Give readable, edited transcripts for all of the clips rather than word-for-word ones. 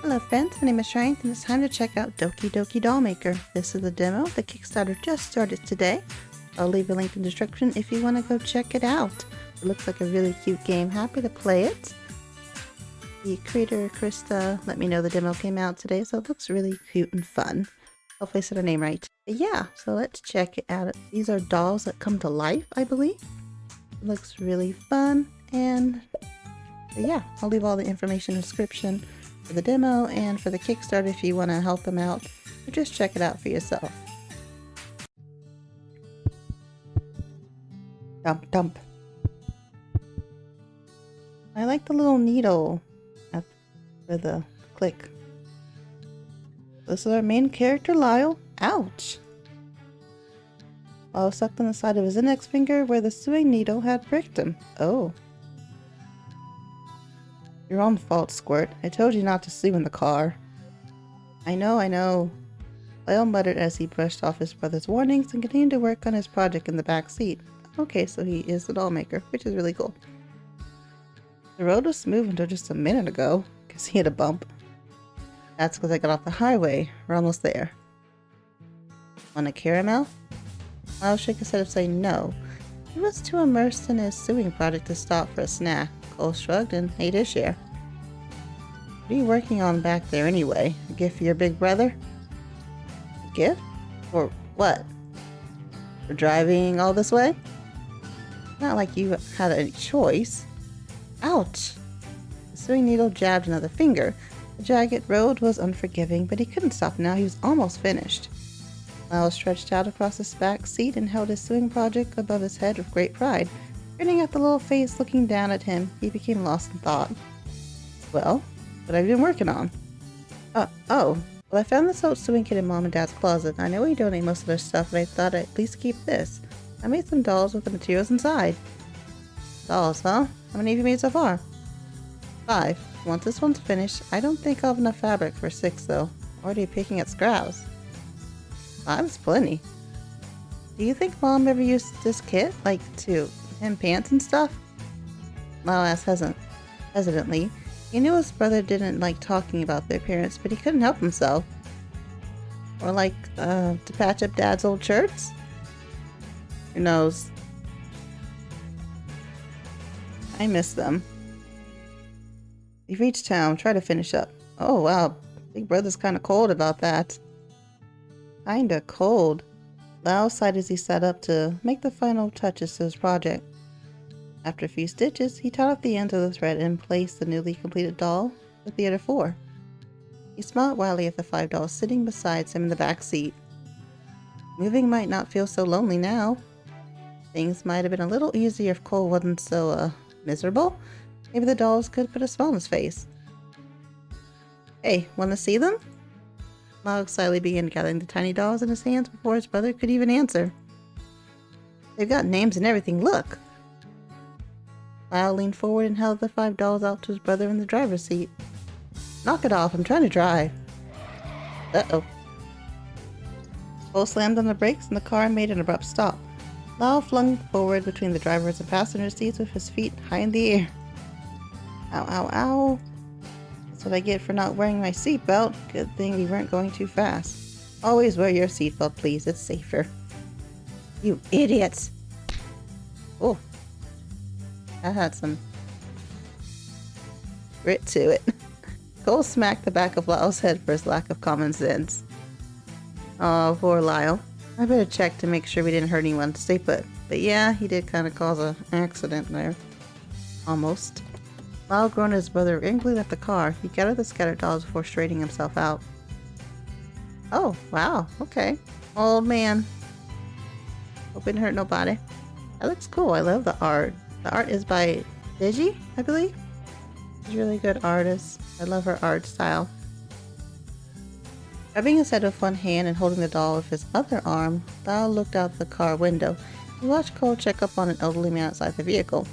Hello friends, my name is Schrient and it's time to check out Doki Doki Dollmaker. This is the demo. The Kickstarter just started today. I'll leave a link in the description if you want to go check it out. It looks like a really cute game. Happy to play it. The creator, Karitsa, let me know the demo came out today, so it looks really cute and fun. Hopefully I said her name right. But yeah, so let's check it out. These are dolls that come to life, I believe. It looks really fun, and yeah, I'll leave all the information in the description for the demo and for the Kickstarter if you want to help them out, or just check it out for yourself. Dump, dump. I like the little needle for the click. This is our main character, Lyle. Ouch! Lyle sucked on the side of his index finger where the sewing needle had pricked him. Oh. Your own fault, Squirt. I told you not to sleep in the car. I know. Lyle muttered as he brushed off his brother's warnings and continued to work on his project in the back seat. Okay, so he is the doll maker, which is really cool. The road was smooth until just a minute ago, because he hit a bump. That's because I got off the highway. We're almost there. Want a caramel? Lyle shook his head of saying no. He was too immersed in his sewing project to stop for a snack. Cole shrugged and ate his share. What are you working on back there anyway? A gift for your big brother? A gift? For what? For driving all this way? Not like you had any choice. Ouch! The sewing needle jabbed another finger. The jagged road was unforgiving, but he couldn't stop now. He was almost finished. Lyle stretched out across his back seat and held his sewing project above his head with great pride. Grinning at the little face looking down at him, he became lost in thought. Well, what have you been working on? Well, I found this old sewing kit in Mom and Dad's closet. I know we donate most of their stuff, but I thought I'd at least keep this. I made some dolls with the materials inside. Dolls, huh? How many have you made so far? 5. Once this one's finished, I don't think I'll have enough fabric for 6 though. Already picking at scraps. 5 is plenty. Do you think Mom ever used this kit, like to hem pants and stuff? Lyle asked hesitantly. He knew his brother didn't like talking about their appearance, but he couldn't help himself. Or like, to patch up Dad's old shirts? Who knows? I miss them. You've reached town. Try to finish up. Oh wow, Big Brother's kinda cold about that. Kinda cold. Lyle sighed as he sat up to make the final touches to his project. After a few stitches, he tied off the ends of the thread and placed the newly completed doll with the other 4. He smiled wildly at the 5 dolls sitting beside him in the back seat. Moving might not feel so lonely now. Things might have been a little easier if Cole wasn't so, miserable. Maybe the dolls could put a smile on his face. Hey, wanna see them? Lyle silently began gathering the tiny dolls in his hands before his brother could even answer. They've got names and everything, look! Lyle leaned forward and held the 5 dolls out to his brother in the driver's seat. Knock it off, I'm trying to drive. Uh-oh. Cole slammed on the brakes and the car made an abrupt stop. Lyle flung forward between the driver's and passenger seats with his feet high in the air. Ow, ow, ow. That's what I get for not wearing my seatbelt. Good thing we weren't going too fast. Always wear your seatbelt, please. It's safer. You idiots! Oh. That had some grit to it. Cole smacked the back of Lyle's head for his lack of common sense. Oh, poor Lyle. I better check to make sure we didn't hurt anyone. Stay put. But yeah, he did kind of cause an accident there. Almost. Lyle groaned at his brother angrily left the car. He gathered the scattered dolls before straightening himself out. Oh, wow. Okay. Old man. Hope it didn't hurt nobody. That looks cool. I love the art. The art is by Deji, I believe. She's a really good artist. I love her art style. Rubbing his head with one hand and holding the doll with his other arm, Lyle looked out the car window. He watched Cole check up on an elderly man outside the vehicle.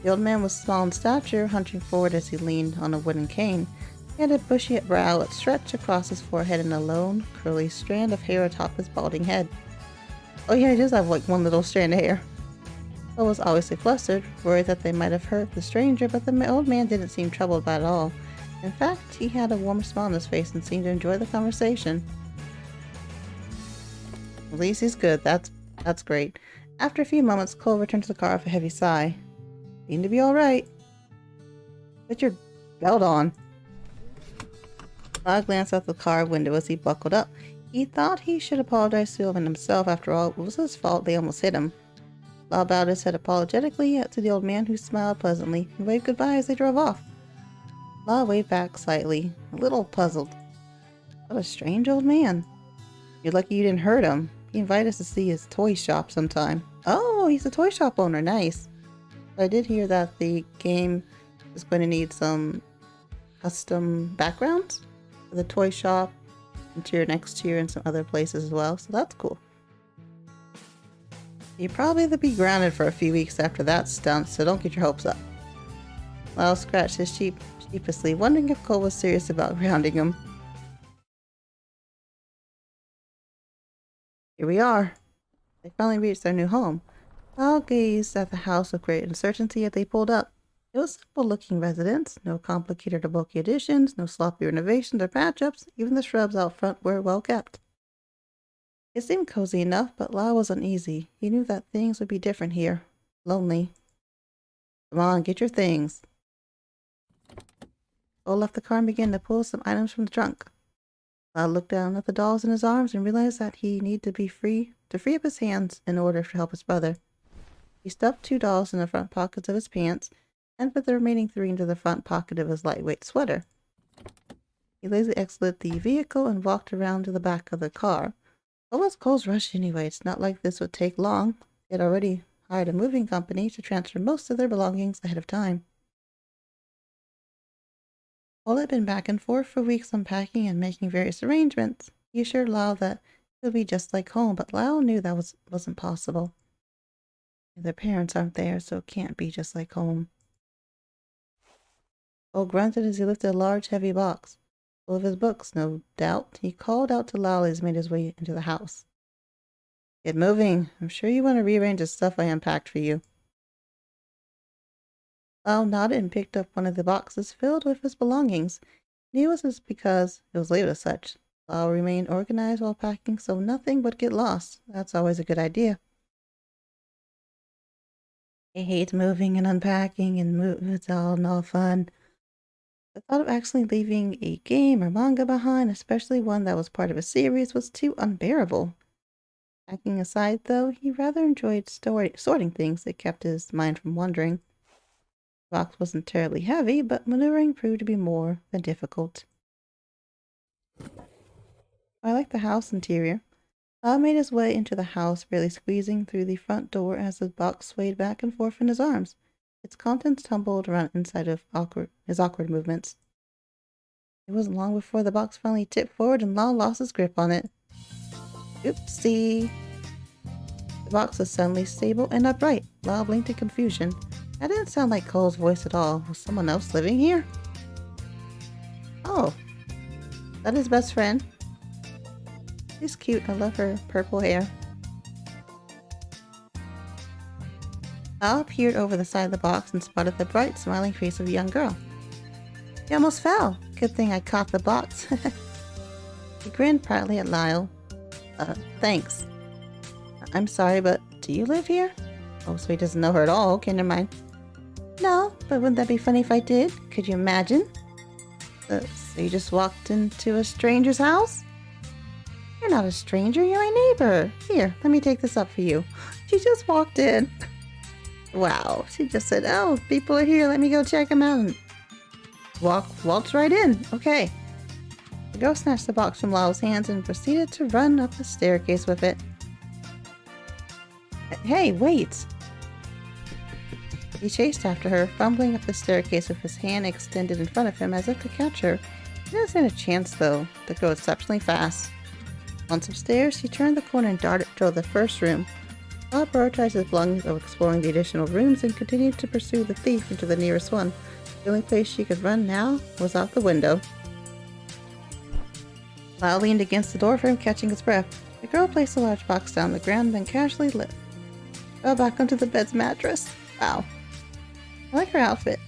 The old man was small in stature, hunching forward as he leaned on a wooden cane. He had a bushy brow that stretched across his forehead and a lone, curly strand of hair atop his balding head. Oh yeah, he does have like one little strand of hair. Cole was obviously flustered, worried that they might have hurt the stranger, but the old man didn't seem troubled by it at all. In fact, he had a warm smile on his face and seemed to enjoy the conversation. At least he's good. That's great. After a few moments, Cole returned to the car with a heavy sigh. Seemed to be alright. Put your belt on. Lyle glanced out the car window as he buckled up. He thought he should apologize to himself. After all, it was his fault they almost hit him. Lyle bowed his head apologetically to the old man, who smiled pleasantly and waved goodbye as they drove off. Lyle waved back slightly, a little puzzled. What a strange old man. You're lucky you didn't hurt him. He invited us to see his toy shop sometime. Oh, he's a toy shop owner. Nice. But I did hear that the game is going to need some custom backgrounds for the toy shop, interior and exterior, and some other places as well. So that's cool. You'll probably be grounded for a few weeks after that stunt, so don't get your hopes up. Lyle scratched his sheepishly, wondering if Cole was serious about grounding him. Here we are. They finally reached their new home. Lyle gazed at the house with great uncertainty as they pulled up. It was a simple-looking residence, no complicated or bulky additions, no sloppy renovations or patch-ups. Even the shrubs out front were well kept. It seemed cozy enough, but Lyle was uneasy. He knew that things would be different here. Lonely. Come on, get your things. Cole left the car and began to pull some items from the trunk. Lyle looked down at the dolls in his arms and realized that he needed to free up his hands in order to help his brother. He stuffed 2 dolls in the front pockets of his pants and put the remaining 3 into the front pocket of his lightweight sweater. He lazily exited the vehicle and walked around to the back of the car. What was Cole's rush anyway? It's not like this would take long. He had already hired a moving company to transfer most of their belongings ahead of time. Cole had been back and forth for weeks unpacking and making various arrangements. He assured Lyle that it would be just like home, but Lyle knew that wasn't possible. Their parents aren't there, so it can't be just like home. Cole grunted as he lifted a large, heavy box. Full of his books, no doubt. He called out to Lyle as he made his way into the house. Get moving. I'm sure you want to rearrange the stuff I unpacked for you. Lyle nodded and picked up one of the boxes filled with his belongings. He knew it was because it was labeled as such. Lyle remained organized while packing so nothing would get lost. That's always a good idea. I hate moving and unpacking and it's all no fun. The thought of actually leaving a game or manga behind, especially one that was part of a series, was too unbearable. Packing aside, though, he rather enjoyed sorting things that kept his mind from wandering. The box wasn't terribly heavy, but maneuvering proved to be more than difficult. I liked the house interior. Lyle made his way into the house, barely squeezing through the front door as the box swayed back and forth in his arms. Its contents tumbled around inside of his awkward movements. It wasn't long before the box finally tipped forward and Lyle lost his grip on it. Oopsie! The box was suddenly stable and upright. Lyle blinked in confusion. That didn't sound like Cole's voice at all. Was someone else living here? Oh, is that his best friend? She's cute. I love her purple hair. Lyle peered over the side of the box and spotted the bright, smiling face of a young girl. You almost fell. Good thing I caught the box. He grinned proudly at Lyle. Thanks. I'm sorry, but do you live here? Oh, so he doesn't know her at all. Okay, never mind. No, but wouldn't that be funny if I did? Could you imagine? So you just walked into a stranger's house? You're not a stranger, you're my neighbor. Here, let me take this up for you. She just walked in. Wow, she just said, oh, people are here, let me go check them out. And waltz right in. Okay. The girl snatched the box from Lyle's hands and proceeded to run up the staircase with it. Hey, wait! He chased after her, fumbling up the staircase with his hand extended in front of him as if to catch her. He didn't stand a chance, though. The girl was exceptionally fast. Once upstairs, he turned the corner and darted toward the first room. Lyle prioritized his belongings of exploring the additional rooms and continued to pursue the thief into the nearest one. The only place she could run now was out the window. Lyle leaned against the door frame, catching his breath. The girl placed a large box down on the ground, then casually fell back onto the bed's mattress. Wow. I like her outfit.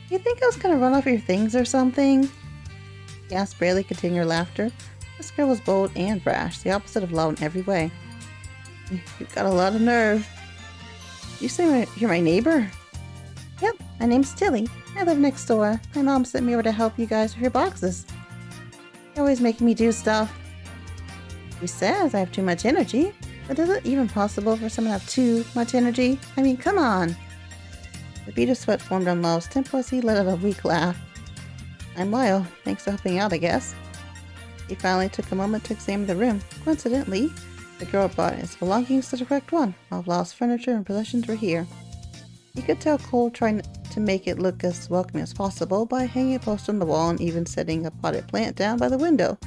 You think I was gonna run off your things or something? Gasped, barely containing her laughter. This girl was bold and brash, the opposite of Lyle in every way. You've got a lot of nerve. You say you're my neighbor? Yep, my name's Tilly. I live next door. My mom sent me over to help you guys with your boxes. You're always making me do stuff. She says I have too much energy, but is it even possible for someone to have too much energy? I mean, come on. The bead of sweat formed on Lyle's temple as he let out a weak laugh. I'm Lyle. Thanks for helping out, I guess. He finally took a moment to examine the room. Coincidentally, the girl brought its belongings to the correct one. All of Lyle's furniture and possessions were here. He could tell Cole trying to make it look as welcoming as possible by hanging a poster on the wall and even setting a potted plant down by the window.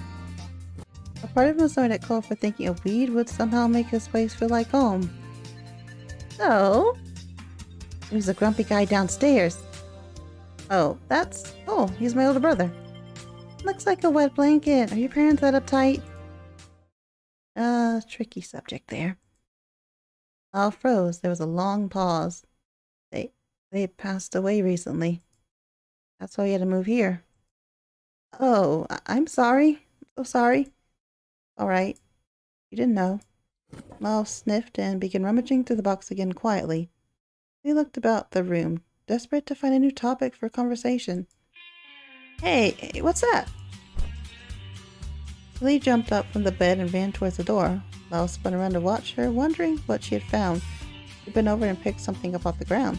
A part of him was annoyed at Cole for thinking a weed would somehow make his place feel like home. So, it was a grumpy guy downstairs. Oh, he's my older brother. Looks like a wet blanket. Are your parents that uptight? Tricky subject there. Lyle froze. There was a long pause. They passed away recently. That's why we had to move here. Oh, I'm sorry. So sorry. Alright. You didn't know. Lyle sniffed and began rummaging through the box again quietly. He looked about the room, desperate to find a new topic for conversation. Hey, what's that? Lee jumped up from the bed and ran towards the door. Lyle spun around to watch her, wondering what she had found. He bent over and picked something up off the ground.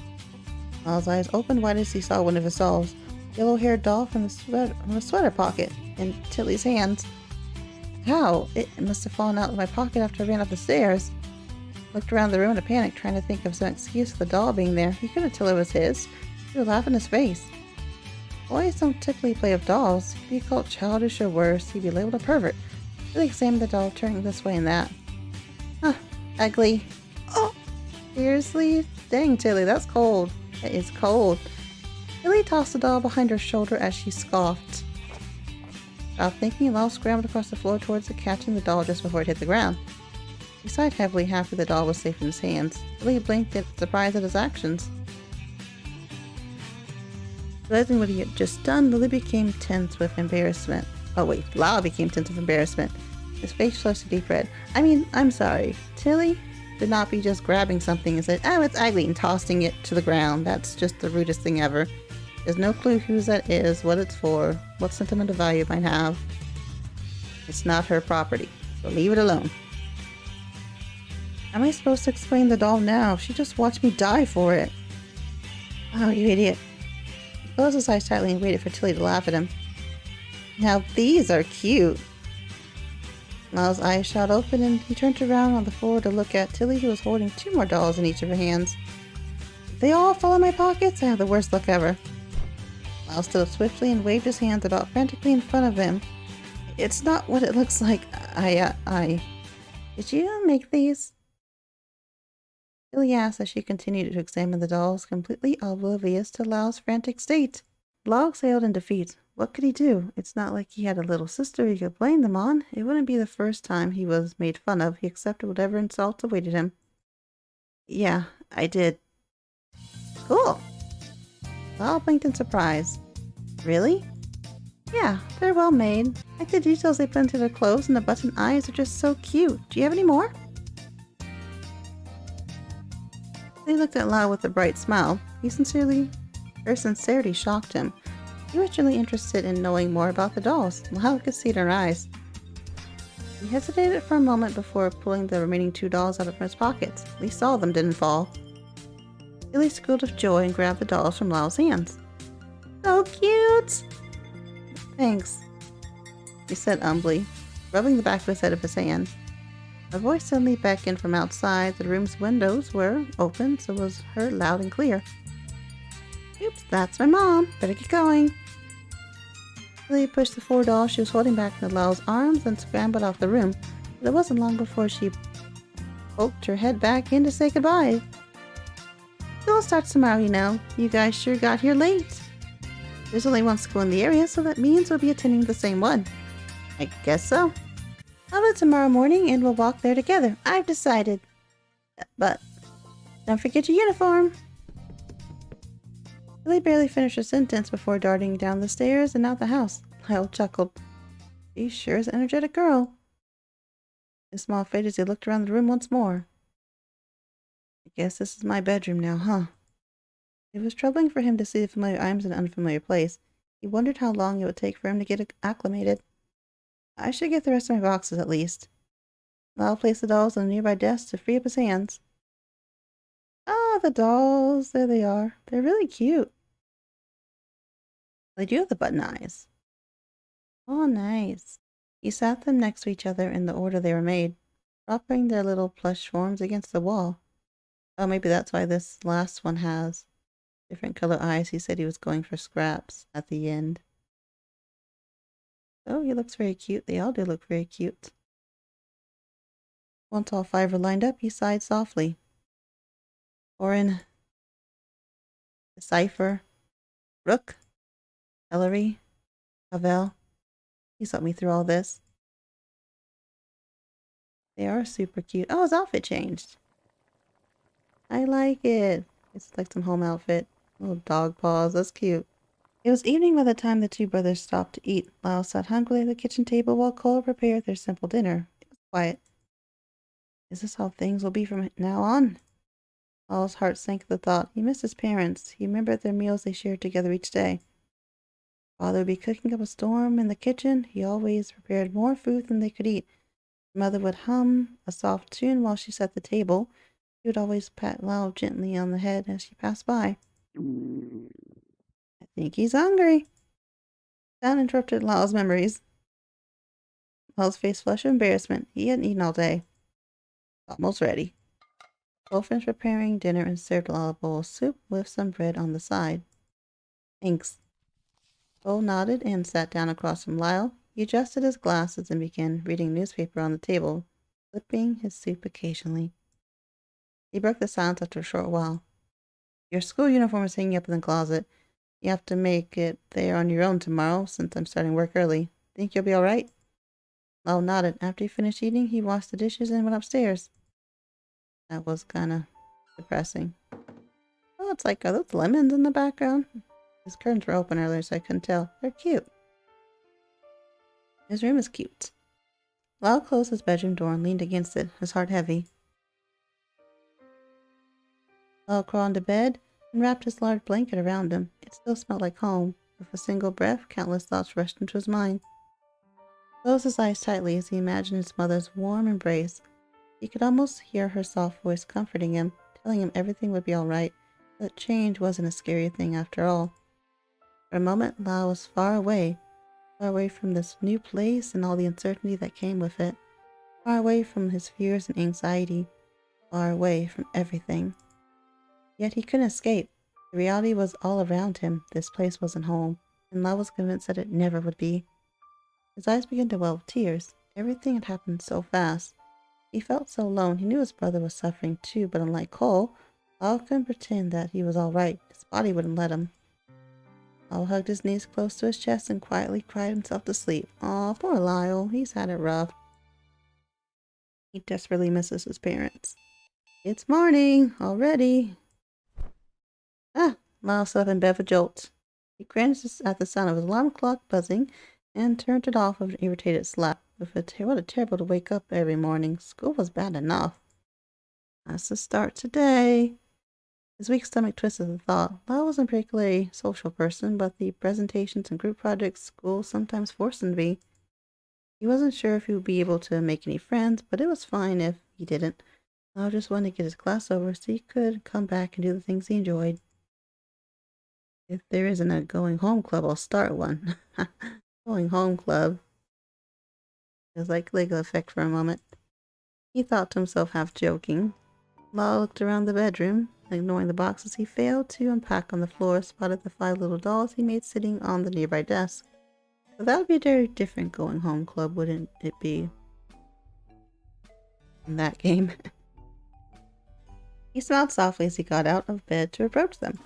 Lyle's eyes opened wide as he saw one of his dolls, a yellow-haired doll from the sweater pocket, in Tilly's hands. How? It must have fallen out of my pocket after I ran up the stairs. Looked around the room in a panic, trying to think of some excuse for the doll being there. He couldn't tell it was his. He would laugh in his face. Boys don't typically play with dolls. He'd be called childish or worse. He'd be labeled a pervert. He examined the doll, turning this way and that. Huh, ugly. Oh, seriously? Dang, Tilly, that's cold. It is cold. Tilly tossed the doll behind her shoulder as she scoffed. Without thinking, Lyle scrambled across the floor towards it, catching the doll just before it hit the ground. He sighed heavily, happy the doll was safe in his hands. Tilly blinked in surprise at his actions. Realizing what he had just done, Lily became tense with embarrassment. Oh wait, Lyle became tense with embarrassment. His face flushed a deep red. I'm sorry. Tilly did not be just grabbing something and said, oh, it's ugly, and tossing it to the ground. That's just the rudest thing ever. There's no clue whose that is, what it's for, what sentimental value it might have. It's not her property, so leave it alone. How am I supposed to explain the doll now? She just watched me die for it. Oh, you idiot. He closed his eyes tightly and waited for Tilly to laugh at him. Now these are cute. Lyle's eyes shot open and he turned around on the floor to look at Tilly, who was holding 2 more dolls in each of her hands. They all fall in my pockets? I have the worst luck ever. Lyle stood up swiftly and waved his hands about frantically in front of him. It's not what it looks like. Did you make these? Tilly asked as she continued to examine the dolls, completely oblivious to Lyle's frantic state. Lyle exhaled in defeat. What could he do? It's not like he had a little sister he could blame them on. It wouldn't be the first time he was made fun of. He accepted whatever insults awaited him. Yeah, I did. Cool. Lyle blinked in surprise. Really? Yeah, they're well made. Like the details they put into their clothes and the button eyes are just so cute. Do you have any more? They looked at Lyle with a bright smile. Her sincerity shocked him. He was genuinely interested in knowing more about the dolls. Lyle could see it in her eyes. He hesitated for a moment before pulling the remaining 2 dolls out of his pockets. At least all of them didn't fall. Tilly squealed with joy and grabbed the dolls from Lyle's hands. So cute! Thanks, he said humbly, rubbing the back of his head with his hand. A voice suddenly beckoned from outside. The room's windows were open, so it was heard loud and clear. Oops, that's my mom. Better get going. Tilly pushed the 4 dolls she was holding back into Lyle's arms and scrambled off the room. But it wasn't long before she poked her head back in to say goodbye. School starts tomorrow, you know. You guys sure got here late. There's only one school in the area, so that means we'll be attending the same one. I guess so. I'll do it tomorrow morning and we'll walk there together. I've decided. But don't forget your uniform. Tilly barely finished her sentence before darting down the stairs and out the house. Lyle chuckled. She sure is an energetic girl. His smile faded as he looked around the room once more. I guess this is my bedroom now, huh? It was troubling for him to see the familiar items in an unfamiliar place. He wondered how long it would take for him to get acclimated. I should get the rest of my boxes at least. Lyle placed the dolls on a nearby desk to free up his hands. Ah, the dolls. There they are. They're really cute. They do have the button eyes. Oh, nice. He sat them next to each other in the order they were made, propping their little plush forms against the wall. Oh, maybe that's why this last one has different color eyes. He said he was going for scraps at the end. Oh, he looks very cute. They all do look very cute. Once all five were lined up, he sighed softly. Orin, Decipher, Rook, Ellery, Havel. He's helped me through all this. They are super cute. Oh, his outfit changed. I like it. It's like some home outfit. Little dog paws. That's cute. It was evening by the time the two brothers stopped to eat. Lyle sat hungrily at the kitchen table while Cole prepared their simple dinner. It was quiet. Is this how things will be from now on? Lyle's heart sank at the thought. He missed his parents. He remembered their meals they shared together each day. Father would be cooking up a storm in the kitchen. He always prepared more food than they could eat. Mother would hum a soft tune while she set the table. She would always pat Lyle gently on the head as she passed by. I think he's hungry. Sound interrupted Lyle's memories. Lyle's face flushed with embarrassment. He hadn't eaten all day. Almost ready. Cole finished preparing dinner and served Lyle a bowl of soup with some bread on the side. Thanks. Cole nodded and sat down across from Lyle. He adjusted his glasses and began reading newspaper on the table, sipping his soup occasionally. He broke the silence after a short while. Your school uniform is hanging up in the closet. You have to make it there on your own tomorrow, since I'm starting work early. Think you'll be all right? Lyle nodded. After he finished eating, he washed the dishes and went upstairs. That was kind of depressing. Oh, it's like, are those lemons in the background? His curtains were open earlier, so I couldn't tell. They're cute. His room is cute. Lyle closed his bedroom door and leaned against it, his heart heavy. Lyle crawled into bed and wrapped his large blanket around him. It still smelled like home. With a single breath, countless thoughts rushed into his mind. He closed his eyes tightly as he imagined his mother's warm embrace. He could almost hear her soft voice comforting him, telling him everything would be all right, that change wasn't a scary thing after all. For a moment, Lyle was far away from this new place and all the uncertainty that came with it, far away from his fears and anxiety, far away from everything. Yet he couldn't escape. The reality was all around him. This place wasn't home, and Lyle was convinced that it never would be. His eyes began to well with tears. Everything had happened so fast. He felt so alone. He knew his brother was suffering too, but unlike Cole, Lyle couldn't pretend that he was all right. His body wouldn't let him. Lyle hugged his knees close to his chest and quietly cried himself to sleep. Aw, poor Lyle. He's had it rough. He desperately misses his parents. It's morning already. Lyle sat up in bed with a jolt. He cringed at the sound of his alarm clock buzzing and turned it off with an irritated slap. What a terrible to wake up every morning. School was bad enough. That's the start today. His weak stomach twisted at the thought. Lyle wasn't a particularly social person, but the presentations and group projects school sometimes forced him to be. He wasn't sure if he would be able to make any friends, but it was fine if he didn't. Lyle just wanted to get his class over so he could come back and do the things he enjoyed. If there isn't a going home club, I'll start one. Going home club. It was like Lego effect for a moment. He thought to himself, half joking. Lyle looked around the bedroom. Ignoring the boxes he failed to unpack on the floor, spotted the 5 little dolls he made sitting on the nearby desk. But that would be a very different going home club, wouldn't it be? In that game. He smiled softly as he got out of bed to approach them.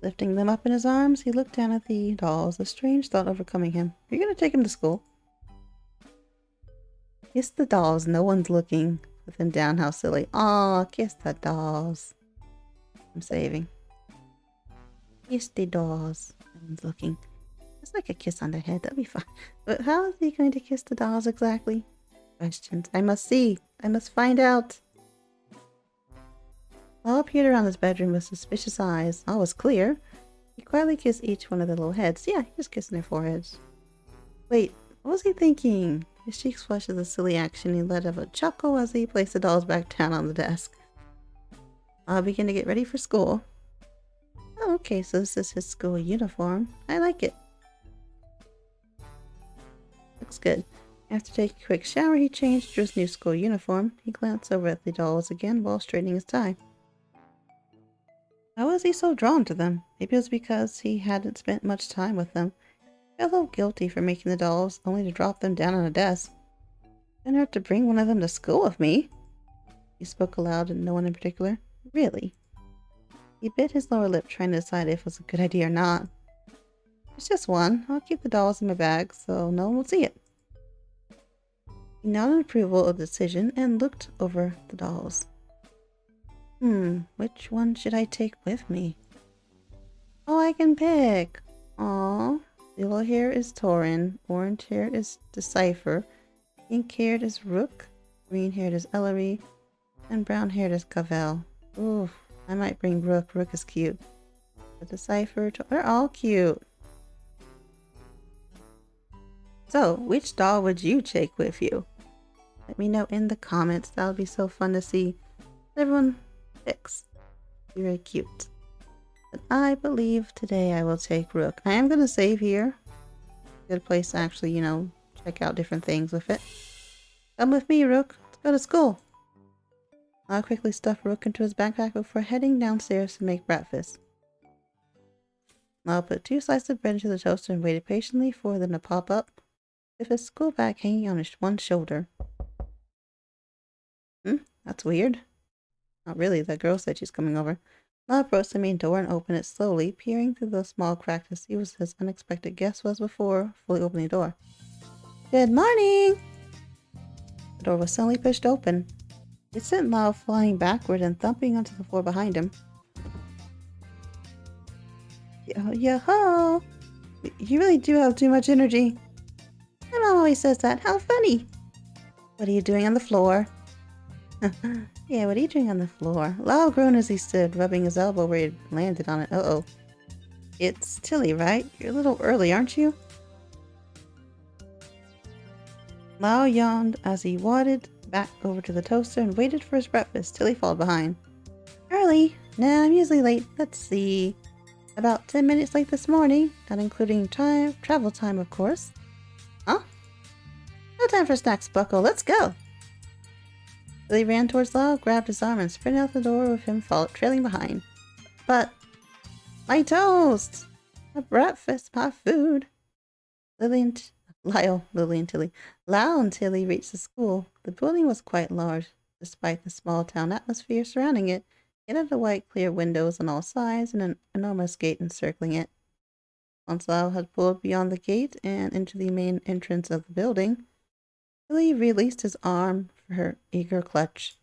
Lifting them up in his arms, he looked down at the dolls, a strange thought overcoming him. Are you going to take him to school? Kiss the dolls, no one's looking. With him down, how silly. Aw, kiss the dolls. I'm saving. Kiss the dolls. No one's looking. Just like a kiss on the head, that'll be fine. But how is he going to kiss the dolls exactly? Questions. I must see. I must find out. Lyle peered around his bedroom with suspicious eyes. All was clear. He quietly kissed each one of the little heads. Yeah, he was kissing their foreheads. Wait, what was he thinking? His cheeks flushed with a silly action. He let out a chuckle as he placed the dolls back down on the desk. I'll begin to get ready for school. Oh, okay, so this is his school uniform. I like it. Looks good. After taking a quick shower, he changed to his new school uniform. He glanced over at the dolls again while straightening his tie. How was he so drawn to them? Maybe it was because he hadn't spent much time with them. He felt a little guilty for making the dolls, only to drop them down on a desk. Didn't hurt to bring one of them to school with me. He spoke aloud to no one in particular. Really? He bit his lower lip, trying to decide if it was a good idea or not. It's just one. I'll keep the dolls in my bag so no one will see it. He nodded approval of the decision and looked over the dolls. Which one should I take with me? Oh, I can pick. Aw. Yellow hair is Torin. Orange hair is Decipher. Pink haired is Rook. Green haired is Ellery. And brown haired is Cavell. Ooh, I might bring Rook. Rook is cute. The Decipher, they're all cute. So, which doll would you take with you? Let me know in the comments. That would be so fun to see. Everyone picks. Very cute. But I believe today I will take Rook. I am going to save here. Good place to actually, check out different things with it. Come with me, Rook. Let's go to school. I'll quickly stuff Rook into his backpack before heading downstairs to make breakfast. I'll put 2 slices of bread into the toaster and waited patiently for them to pop up, with his school bag hanging on one shoulder. That's weird. Not really, that girl said she's coming over. Lyle approached the main door and opened it slowly, peering through the small crack to see who his unexpected guest was before fully opening the door. Good morning! The door was suddenly pushed open. It sent Lyle flying backward and thumping onto the floor behind him. Yo-ho! You really do have too much energy. My mom always says that. How funny! What are you doing on the floor? Yeah, what are you doing on the floor? Lyle groaned as he stood, rubbing his elbow where he had landed on it. Uh-oh. It's Tilly, right? You're a little early, aren't you? Lyle yawned as he wadded back over to the toaster and waited for his breakfast. Tilly followed behind. Early? Nah, I'm usually late. Let's see. About 10 minutes late this morning, not including travel time, of course. Huh? No time for snacks, Bucko. Let's go! Tilly ran towards Lyle, grabbed his arm, and sprinted out the door with him trailing behind. But my toast! My breakfast, my food. Lily and Tilly reached the school. The building was quite large, despite the small town atmosphere surrounding it. It had the white, clear windows on all sides and an enormous gate encircling it. Once Lyle had pulled beyond the gate and into the main entrance of the building, Tilly released his arm for her eager clutch.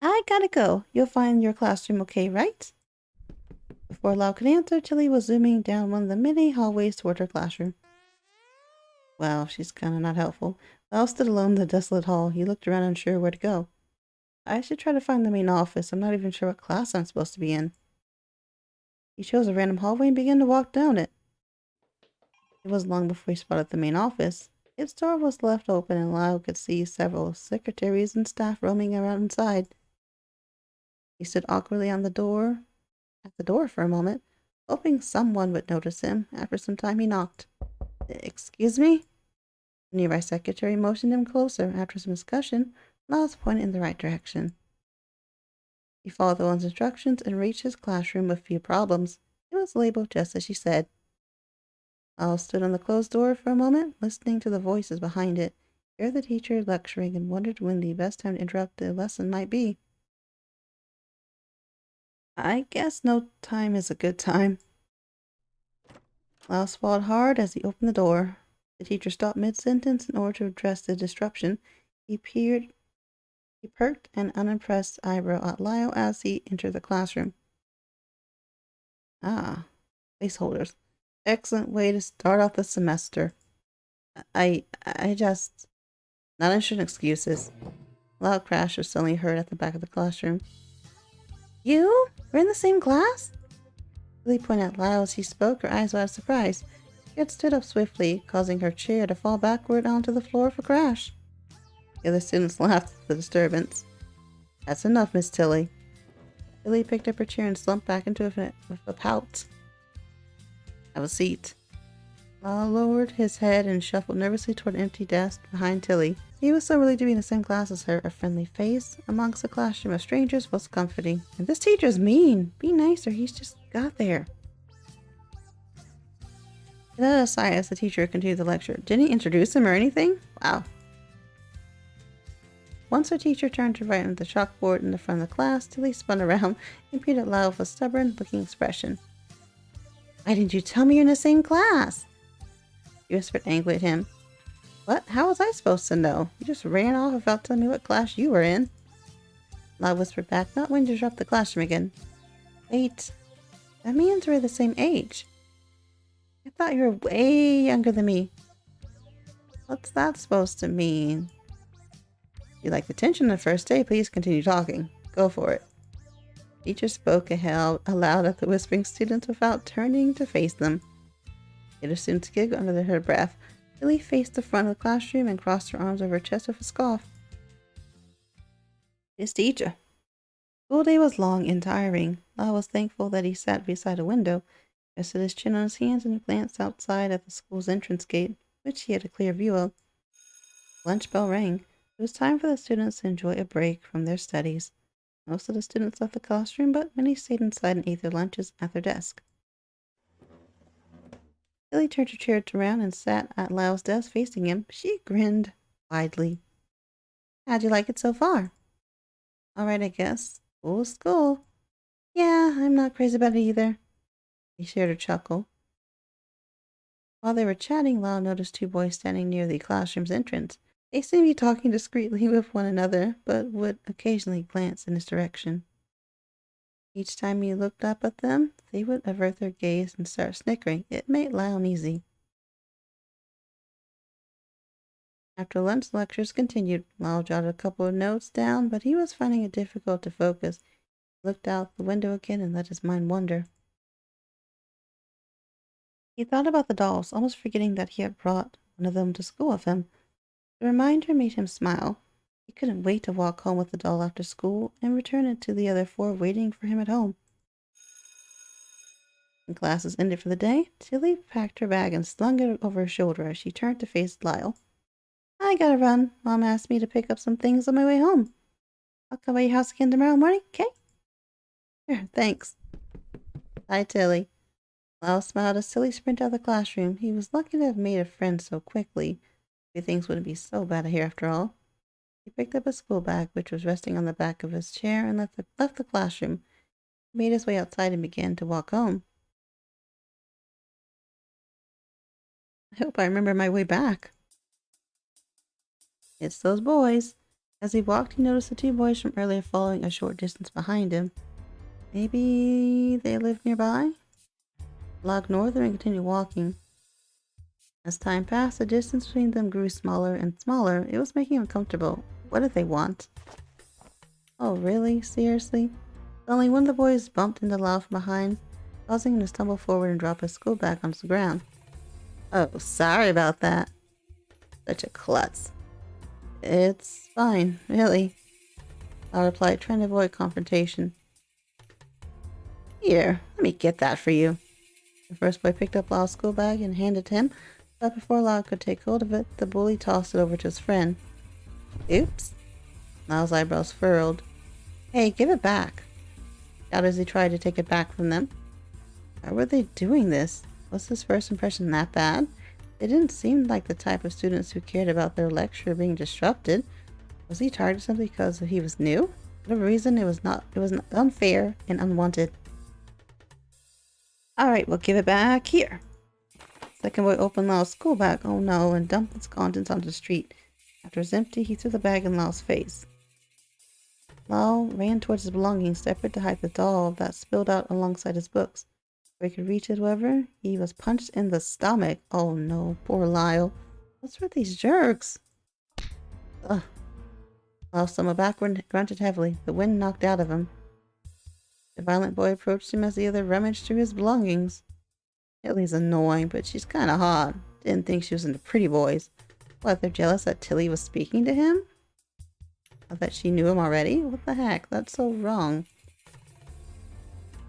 I gotta go. You'll find your classroom okay, right? Before Lyle could answer, Tilly was zooming down one of the many hallways toward her classroom. Wow, she's kinda not helpful. Lyle stood alone in the desolate hall. He looked around unsure where to go. I should try to find the main office. I'm not even sure what class I'm supposed to be in. He chose a random hallway and began to walk down it. It wasn't long before he spotted the main office. Its door was left open and Lyle could see several secretaries and staff roaming around inside. He stood awkwardly at the door for a moment, hoping someone would notice him. After some time he knocked. Excuse me? The nearby secretary motioned him closer. After some discussion, Lyle's pointed in the right direction. He followed the one's instructions and reached his classroom with few problems. It was labeled just as she said. Lyle stood on the closed door for a moment, listening to the voices behind it. He heard the teacher lecturing and wondered when the best time to interrupt the lesson might be. I guess no time is a good time. Lyle swallowed hard as he opened the door. The teacher stopped mid-sentence in order to address the disruption. He perked an unimpressed eyebrow at Lyle as he entered the classroom. Ah, Placeholders. Excellent way to start off the semester. I just... Not interested in excuses. A loud crash was suddenly heard at the back of the classroom. You? We're in the same class? Lily pointed at Lyle as he spoke, her eyes wide with surprise. She had stood up swiftly, causing her chair to fall backward onto the floor of a crash. The other students laughed at the disturbance. That's enough, Miss Tilly. Lily picked up her chair and slumped back into it with a pout. Have a seat. Lyle lowered his head and shuffled nervously toward an empty desk behind Tilly. He was so relieved to be in the same class as her. A friendly face amongst a classroom of strangers was comforting. And this teacher's mean. Be nicer. He's just got there. He let out a sigh as the teacher continued the lecture. Didn't he introduce him or anything? Wow. Once her teacher turned to write on the chalkboard in the front of the class, Tilly spun around and peered at Lyle with a stubborn-looking expression. Why didn't you tell me you're in the same class? She whispered angrily at him. What? How was I supposed to know? You just ran off without telling me what class you were in. Lyle whispered back, not wanting to disrupt the classroom again. Wait, that means we're the same age. I thought you were way younger than me. What's that supposed to mean? You like the tension on the first day, please continue talking. Go for it. The teacher spoke aloud at the whispering students without turning to face them. The other students giggled under her breath. Lily faced the front of the classroom and crossed her arms over her chest with a scoff. His teacher. School day was long and tiring. Lyle was thankful that he sat beside a window, rested his chin on his hands, and glanced outside at the school's entrance gate, which he had a clear view of. The lunch bell rang. It was time for the students to enjoy a break from their studies. Most of the students left the classroom, but many stayed inside and ate their lunches at their desk. Lily turned her chair around and sat at Lyle's desk facing him. She grinned widely. How'd you like it so far? All right, I guess. School is school. Yeah, I'm not crazy about it either. He shared a chuckle. While they were chatting, Lyle noticed two boys standing near the classroom's entrance. They seemed to be talking discreetly with one another, but would occasionally glance in his direction. Each time he looked up at them, they would avert their gaze and start snickering. It made Lyle uneasy. After lunch, lectures continued. Lyle jotted a couple of notes down, but he was finding it difficult to focus. He looked out the window again and let his mind wander. He thought about the dolls, almost forgetting that he had brought one of them to school with him. The reminder made him smile. He couldn't wait to walk home with the doll after school and return it to the other four waiting for him at home. When classes ended for the day, Tilly packed her bag and slung it over her shoulder as she turned to face Lyle. I gotta run. Mom asked me to pick up some things on my way home. I'll come by your house again tomorrow morning, okay? Sure, thanks. Bye, Tilly. Lyle smiled as Tilly sprinted out of the classroom. He was lucky to have made a friend so quickly. Maybe things wouldn't be so bad here after all. He picked up his school bag, which was resting on the back of his chair, and left the classroom. He made his way outside and began to walk home. I hope I remember my way back. It's those boys. As he walked, he noticed the two boys from earlier following a short distance behind him. Maybe they lived nearby? Lyle ignored them and continued walking. As time passed, the distance between them grew smaller and smaller. It was making him uncomfortable. What did they want? Oh, really? Seriously? Suddenly, one of the boys bumped into Lyle from behind, causing him to stumble forward and drop his school bag onto the ground. Oh, sorry about that. Such a klutz. It's fine, really. Lyle replied, trying to avoid confrontation. Here, let me get that for you. The first boy picked up Lyle's school bag and handed it to him, but before Lyle could take hold of it, the bully tossed it over to his friend. Oops. Lyle's eyebrows furrowed. Hey, give it back. Shouted as he tried to take it back from them. Why were they doing this? Was his first impression that bad? They didn't seem like the type of students who cared about their lecture being disrupted. Was he targeted simply because he was new? For whatever reason, it was unfair and unwanted. Alright, we'll give it back here. Second boy opened Lyle's school bag, oh no, and dumped its contents onto the street. After it was empty, he threw the bag in Lyle's face. Lyle ran towards his belongings, desperate to hide the doll that spilled out alongside his books. Before he could reach it, however, he was punched in the stomach. Oh no, poor Lyle. What's with these jerks? Ugh. Lyle stumbled backward and grunted heavily, the wind knocked out of him. The violent boy approached him as the other rummaged through his belongings. Tilly's annoying, but she's kinda hot. Didn't think she was into pretty boys. What, they're jealous that Tilly was speaking to him? Or that she knew him already? What the heck? That's so wrong.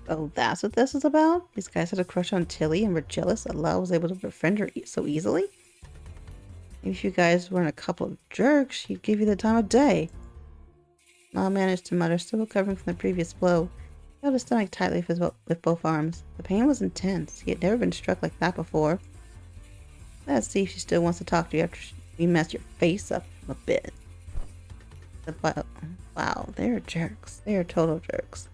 Oh, that's what this is about? These guys had a crush on Tilly and were jealous that Lyle was able to befriend her so easily? Maybe if you guys weren't a couple of jerks, she'd give you the time of day. Lyle managed to mutter, still recovering from the previous blow. He held his stomach tightly with both arms. The pain was intense. He had never been struck like that before. Let's see if she still wants to talk to you after we messed your face up a bit. Wow, they're jerks. They are total jerks.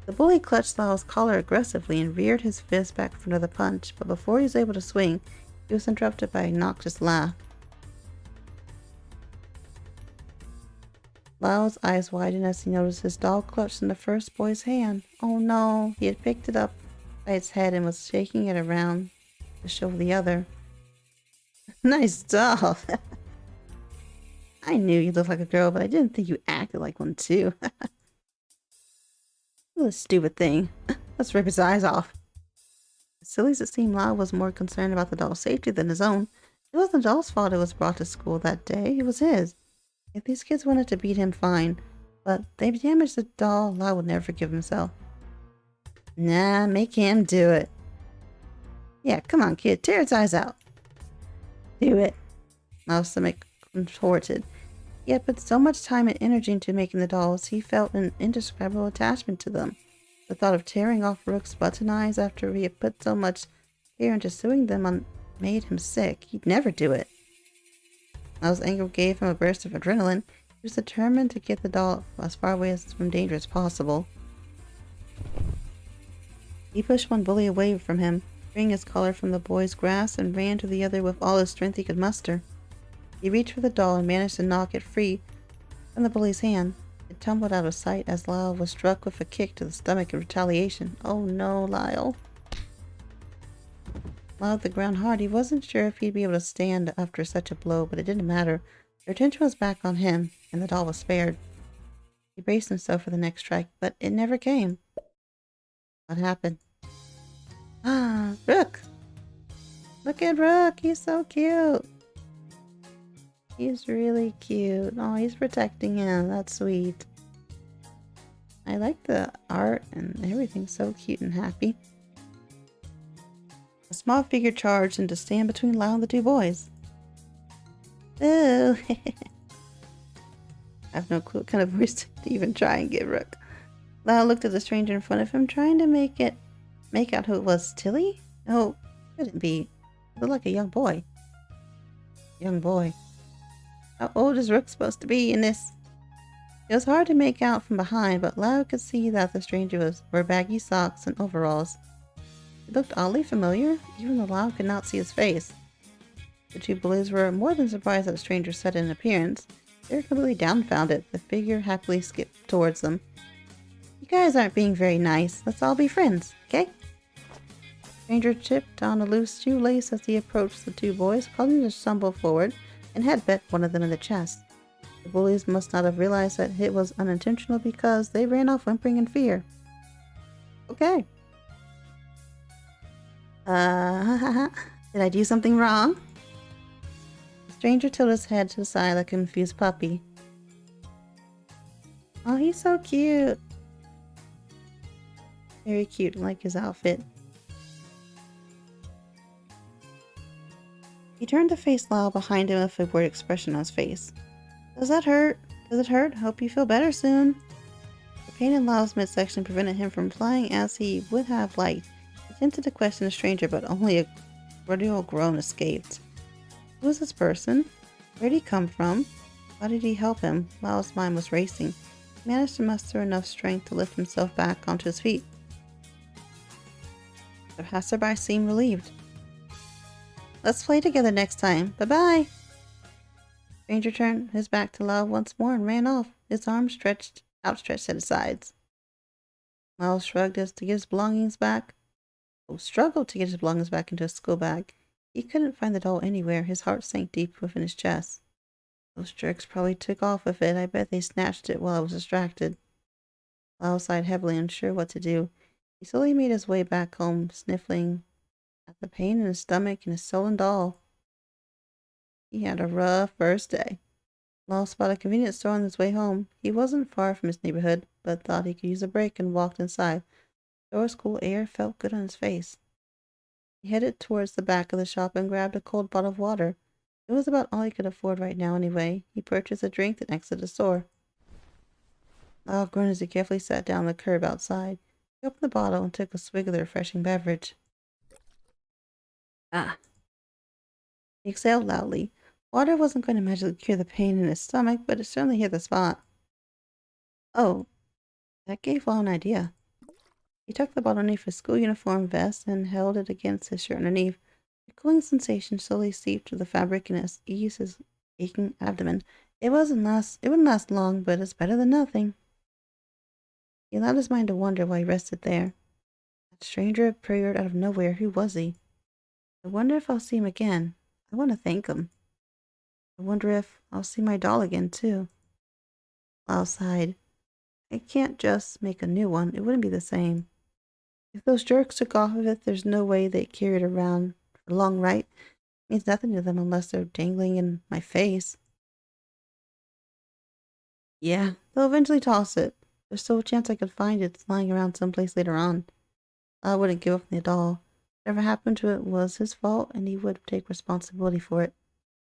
The bully clutched Lyle's collar aggressively and reared his fist back for another punch, but before he was able to swing, he was interrupted by a noxious laugh. Lyle's eyes widened as he noticed his doll clutched in the first boy's hand. Oh no, he had picked it up by its head and was shaking it around to show the other. Nice doll! I knew you looked like a girl, but I didn't think you acted like one too. What a stupid thing. Let's rip his eyes off. As silly as it seemed, Lyle was more concerned about the doll's safety than his own. It wasn't the doll's fault it was brought to school that day. It was his. If these kids wanted to beat him, fine. But they damaged the doll, Lyle would never forgive himself. Nah, make him do it. Yeah, come on, kid. Tear its eyes out. Do it. Lyle's stomach contorted. He had put so much time and energy into making the dolls, he felt an indescribable attachment to them. The thought of tearing off Rook's button eyes after he had put so much care into sewing them on made him sick. He'd never do it. Lyle's anger gave him a burst of adrenaline. He was determined to get the doll as far away from danger as possible. He pushed one bully away from him, freeing his collar from the boy's grasp, and ran to the other with all the strength he could muster. He reached for the doll and managed to knock it free from the bully's hand. It tumbled out of sight as Lyle was struck with a kick to the stomach in retaliation. Oh no, Lyle. Lyle hit the ground hard. He wasn't sure if he'd be able to stand after such a blow, but it didn't matter. Their attention was back on him, and the doll was spared. He braced himself for the next strike, but it never came. What happened? Ah, Rook! Look at Rook! He's so cute! He's really cute. Oh, he's protecting him. That's sweet. I like the art and everything's so cute and happy. A small figure charged in to stand between Lyle and the two boys. Ooh. I have no clue what kind of voice to even try and get Rook. Lyle looked at the stranger in front of him, trying to make out who it was. Tilly? No, it couldn't be. It looked like a young boy. Young boy. How old is Rook supposed to be in this? It was hard to make out from behind, but Lyle could see that the stranger wore baggy socks and overalls. It looked oddly familiar, even though Lyle could not see his face. The two bullies were more than surprised at the stranger's sudden appearance. They were completely dumbfounded. The figure happily skipped towards them. You guys aren't being very nice. Let's all be friends, okay? The stranger chipped on a loose shoelace as he approached the two boys, causing them to stumble forward and headbutt one of them in the chest. The bullies must not have realized that it was unintentional because they ran off whimpering in fear. Okay. Did I do something wrong? The stranger tilted his head to the side like a confused puppy. Oh, he's so cute. Very cute, I like his outfit. He turned to face Lyle behind him with a worried expression on his face. Does that hurt? Does it hurt? Hope you feel better soon. The pain in Lyle's midsection prevented him from replying as he would have liked. He attempted to question the stranger, but only a cordial groan escaped. Who was this person? Where did he come from? How did he help him? Lyle's mind was racing. He managed to muster enough strength to lift himself back onto his feet. The passerby seemed relieved. Let's play together next time. Bye-bye! The stranger turned his back to Lyle once more and ran off, his arms outstretched at his sides. Lyle shrugged as to get his belongings back. Lyle struggled to get his belongings back into his school bag. He couldn't find the doll anywhere. His heart sank deep within his chest. Those jerks probably took off with it. I bet they snatched it while I was distracted. Lyle sighed heavily, unsure what to do. He slowly made his way back home, sniffling at the pain in his stomach and his stolen doll. He had a rough first day. Lyle spotted a convenience store on his way home. He wasn't far from his neighborhood, but thought he could use a break and walked inside. The store's cool air felt good on his face. He headed towards the back of the shop and grabbed a cold bottle of water. It was about all he could afford right now anyway. He purchased a drink and exited the store. Lyle groaned as he carefully sat down on the curb outside. He opened the bottle and took a swig of the refreshing beverage. Ah. He exhaled loudly. Water wasn't going to magically cure the pain in his stomach, but it certainly hit the spot. Oh, that gave Lyle an idea. He tucked the bottle underneath his school uniform vest and held it against his shirt underneath. A cooling sensation slowly seeped through the fabric and eased his aching abdomen. It wouldn't last long, but it's better than nothing. He allowed his mind to wander while he rested there. That stranger appeared out of nowhere. Who was he? I wonder if I'll see him again. I want to thank him. I wonder if I'll see my doll again, too. Lyle sighed. I can't just make a new one. It wouldn't be the same. If those jerks took off of it, there's no way they'd carry it around for long, right? It means nothing to them unless they're dangling in my face. Yeah, they'll eventually toss it. There's still a chance I could find it lying around someplace later on. I wouldn't give up on the doll. Whatever happened to it was his fault, and he would take responsibility for it.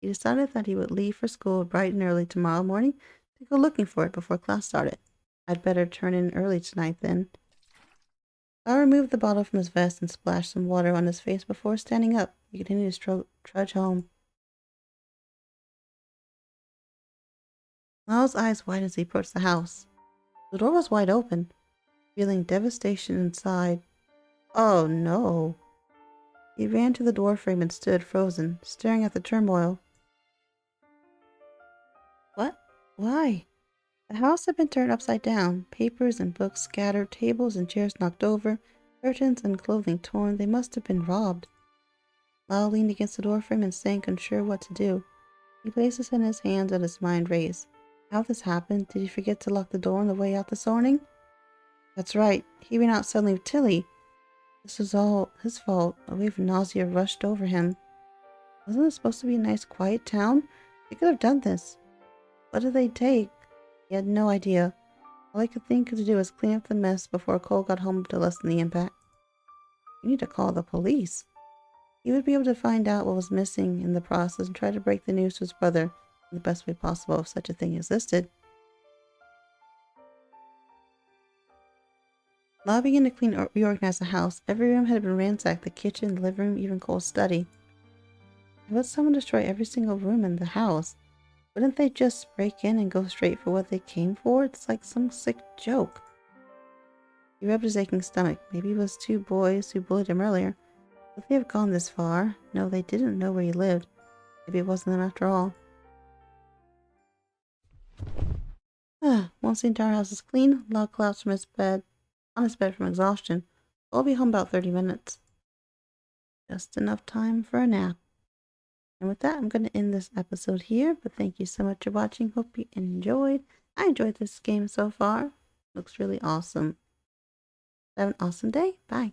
He decided that he would leave for school bright and early tomorrow morning to go looking for it before class started. I'd better turn in early tonight, then. I removed the bottle from his vest and splashed some water on his face before standing up. He continued to trudge home. Lyle's eyes widened as he approached the house. The door was wide open, feeling devastation inside. Oh no. He ran to the doorframe and stood frozen, staring at the turmoil. What? Why? The house had been turned upside down, papers and books scattered, tables and chairs knocked over, curtains and clothing torn. They must have been robbed. Lyle leaned against the doorframe and sank, unsure what to do. He placed his head in his hands and his mind raced. How this happened? Did he forget to lock the door on the way out this morning? That's right. He ran out suddenly with Tilly. This was all his fault. A wave of nausea rushed over him. Wasn't it supposed to be a nice, quiet town? They could have done this. What did they take? He had no idea. All he could think to do was clean up the mess before Cole got home to lessen the impact. You need to call the police. He would be able to find out what was missing in the process and try to break the news to his brother in the best way possible if such a thing existed. Lyle began to reorganize the house. Every room had been ransacked, the kitchen, the living room, even Cole's study. Why would someone destroy every single room in the house? Wouldn't they just break in and go straight for what they came for? It's like some sick joke. He rubbed his aching stomach. Maybe it was two boys who bullied him earlier. Would they have gone this far? No, they didn't know where he lived. Maybe it wasn't them after all. Once the entire house is clean, Lyle collapsed from his bed, on his bed from exhaustion. I'll be home about 30 minutes. Just enough time for a nap. And with that, I'm going to end this episode here, but thank you so much for watching. Hope you enjoyed. I enjoyed this game so far. Looks really awesome. Have an awesome day. Bye.